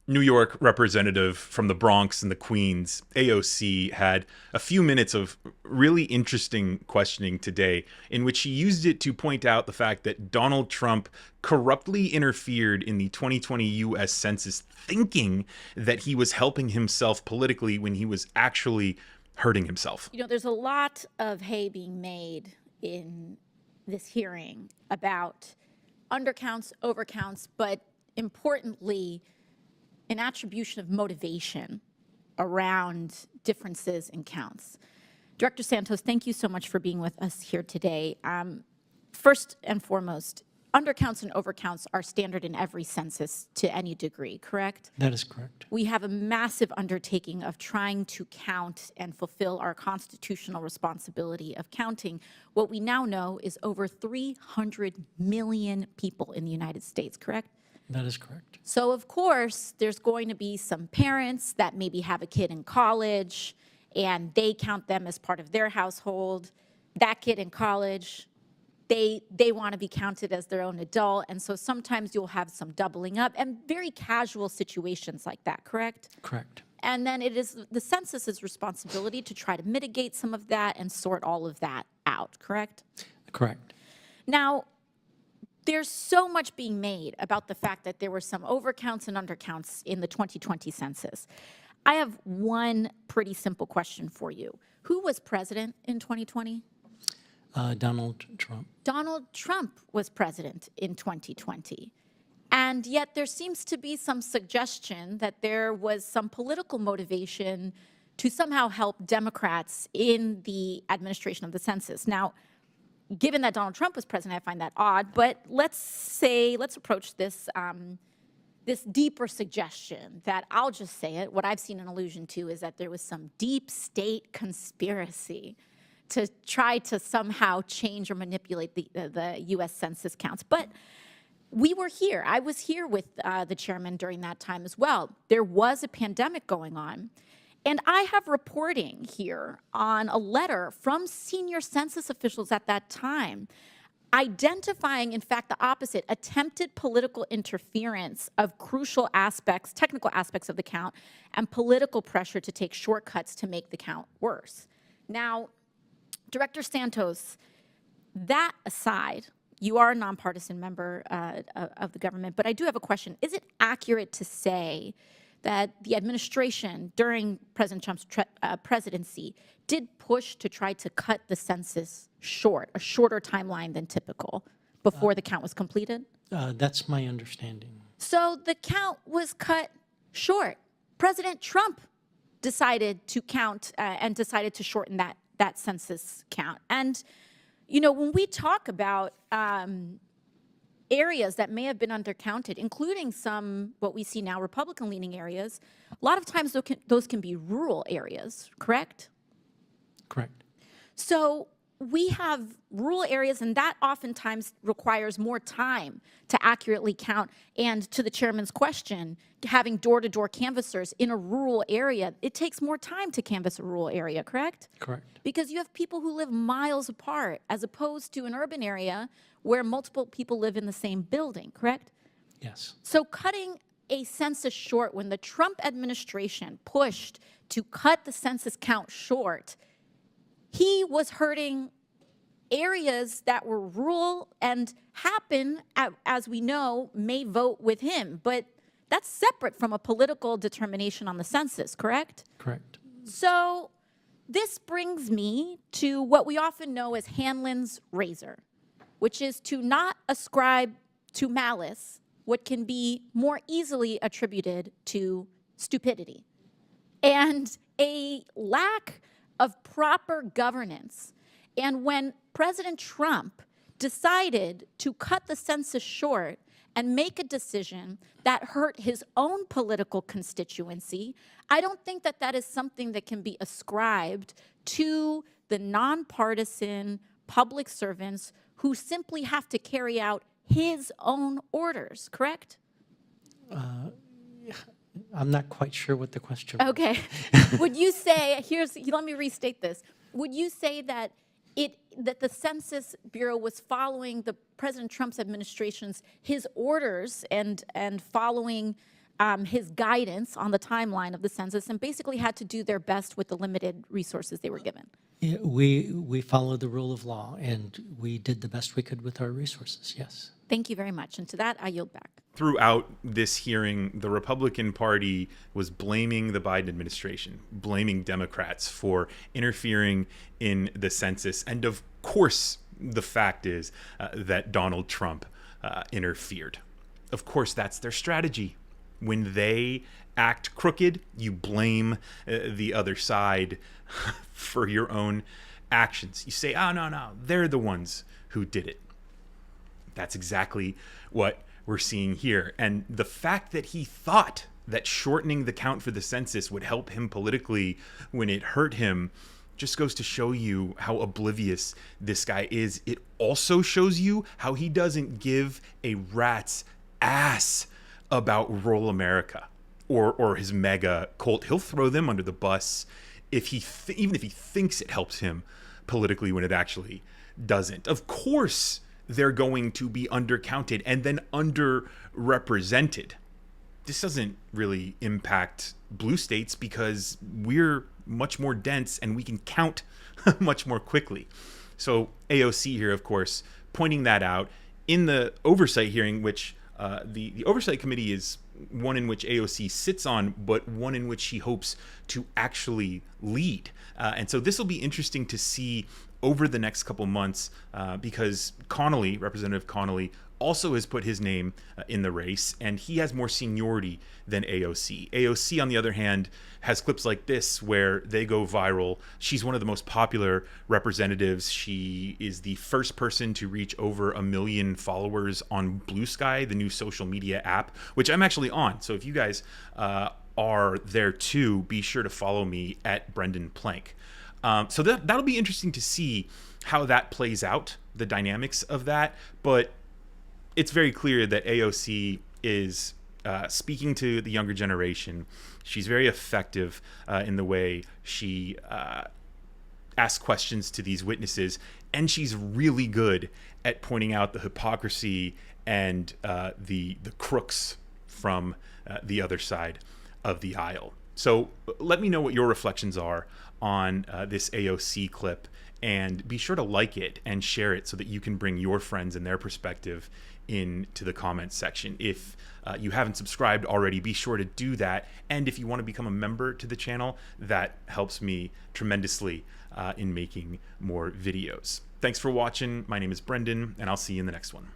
New York representative from the Bronx and the Queens, AOC, had a few minutes of really interesting questioning today in which she used it to point out the fact that Donald Trump corruptly interfered in the 2020 US Census, thinking that he was helping himself politically when he was actually hurting himself. You know, there's a lot of hay being made in this hearing about undercounts, overcounts, but importantly, an attribution of motivation around differences in counts. Director Santos, thank you so much for being with us here today. First and foremost, undercounts and overcounts are standard in every census to any degree, correct? That is correct. We have a massive undertaking of trying to count and fulfill our constitutional responsibility of counting. What we now know is over 300 million people in the United States, correct? That is correct. So, of course, there's going to be some parents that maybe have a kid in college and they count them as part of their household. That kid in college, they want to be counted as their own adult. And so sometimes you'll have some doubling up and very casual situations like that, correct? Correct. And then it is the census's responsibility to try to mitigate some of that and sort all of that out, correct? Correct. Now, there's so much being made about the fact that there were some overcounts and undercounts in the 2020 census. I have one pretty simple question for you. Who was president in 2020? Donald Trump. Donald Trump was president in 2020. And yet there seems to be some suggestion that there was some political motivation to somehow help Democrats in the administration of the census. Now, given that Donald Trump was president, I find that odd, but let's approach this this deeper suggestion that, I'll just say it, what I've seen an allusion to is that there was some deep state conspiracy to try to somehow change or manipulate the U.S. Census counts. But we were here. I was here with the chairman during that time as well. There was a pandemic going on. And I have reporting here on a letter from senior census officials at that time identifying, in fact, the opposite, attempted political interference of crucial aspects, technical aspects of the count, and political pressure to take shortcuts to make the count worse. Now, Director Santos, that aside, you are a nonpartisan member of the government, but I do have a question. Is it accurate to say that the administration during President Trump's presidency did push to try to cut the census short, a shorter timeline than typical, before the count was completed? That's my understanding. So the count was cut short. President Trump decided to count and decided to shorten that census count. And, you know, when we talk about areas that may have been undercounted, including some, what we see now, Republican-leaning areas, a lot of times those can be rural areas, correct? Correct. So we have rural areas, and that oftentimes requires more time to accurately count. And to the chairman's question, having door-to-door canvassers in a rural area, it takes more time to canvass a rural area, correct? Correct. Because you have people who live miles apart, as opposed to an urban area where multiple people live in the same building, correct? Yes. So cutting a census short, when the Trump administration pushed to cut the census count short, he was hurting areas that were rural and happen, as we know, may vote with him. But that's separate from a political determination on the census, correct? Correct. So this brings me to what we often know as Hanlon's razor, which is to not ascribe to malice what can be more easily attributed to stupidity and a lack of proper governance. And when President Trump decided to cut the census short and make a decision that hurt his own political constituency, I don't think that that is something that can be ascribed to the nonpartisan public servants who simply have to carry out his own orders, correct? I'm not quite sure what the question was. Okay. Would you say, let me restate this. Would you say that that the Census Bureau was following the President Trump's administration's his orders and following his guidance on the timeline of the census and basically had to do their best with the limited resources they were given. Yeah, we followed the rule of law, and we did the best we could with our resources, yes. Thank you very much. And to that, I yield back. Throughout this hearing, the Republican Party was blaming the Biden administration, blaming Democrats for interfering in the census. And of course, the fact is that Donald Trump interfered. Of course, that's their strategy. When they act crooked, you blame the other side for your own actions. You say, oh, no, they're the ones who did it. That's exactly what we're seeing here. And the fact that he thought that shortening the count for the census would help him politically when it hurt him just goes to show you how oblivious this guy is. It also shows you how he doesn't give a rat's ass about rural America or his mega cult. He'll throw them under the bus if even if he thinks it helps him politically when it actually doesn't. Of course, they're going to be undercounted and then underrepresented. This doesn't really impact blue states because we're much more dense and we can count much more quickly. So AOC here, of course, pointing that out in the oversight hearing, which the oversight committee is one in which AOC sits on, but one in which she hopes to actually lead. And so this will be interesting to see over the next couple months because Connolly, Representative Connolly, also has put his name in the race, and he has more seniority than AOC. AOC, on the other hand, has clips like this where they go viral. She's one of the most popular representatives. She is the first person to reach over 1 million followers on Blue Sky, the new social media app, which I'm actually on. So if you guys are there too, be sure to follow me at Brendan Plank. So that'll be interesting to see how that plays out, the dynamics of that. But it's very clear that AOC is speaking to the younger generation. She's very effective in the way she asks questions to these witnesses, and she's really good at pointing out the hypocrisy and the crooks from the other side of the aisle. So let me know what your reflections are on this AOC clip, and be sure to like it and share it so that you can bring your friends and their perspective into the comments section. If you haven't subscribed already, be sure to do that. And if you want to become a member to the channel, that helps me tremendously in making more videos. Thanks for watching. My name is Brendan, and I'll see you in the next one.